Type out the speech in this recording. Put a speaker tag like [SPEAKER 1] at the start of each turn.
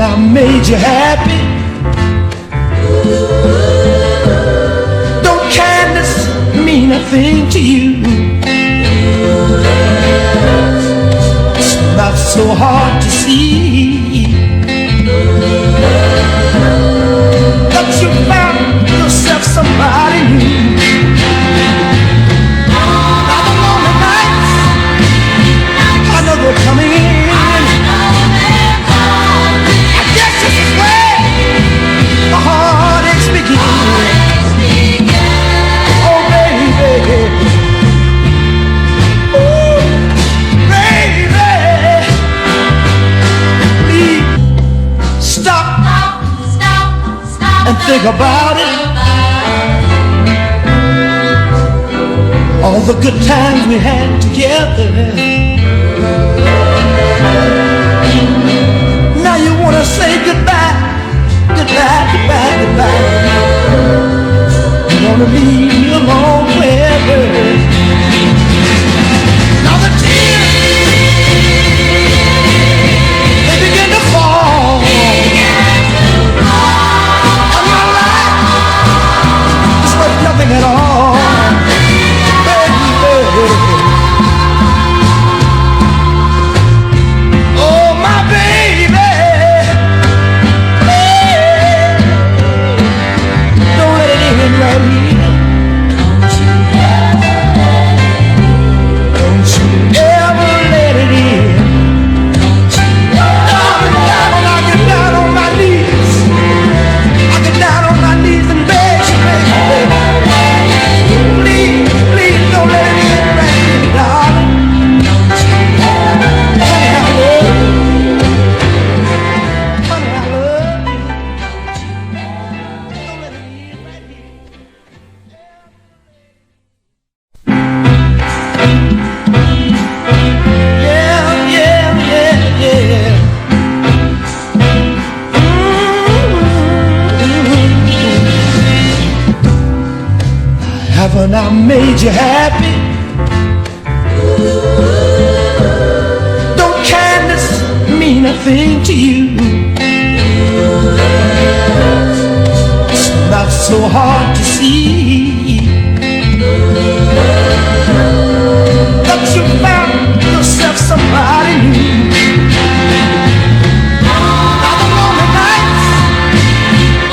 [SPEAKER 1] I made you happy? Don't kindness mean a thing to you? It's not so hard to see that you found yourself somebody new. Now the lonely nights, I know they're coming in. Heartaches begin. Oh baby, ooh baby, please stop and think about it. All the good times we had together. Now you wanna say goodbye. Goodbye, goodbye, goodbye. You're gonna leave me alone forever. Now the tears, they begin to fall. And my life is worth nothing at all. Baby. Oh, my baby. Right here. Don't you ever let it in. Darling, I get down on my knees. I get down on my knees and beg you, baby. Please, please don't let it in right here, darling. Honey, I love you. Honey, I love you. Don't let it in right here. Haven't I made you happy? Don't kindness mean a thing to you?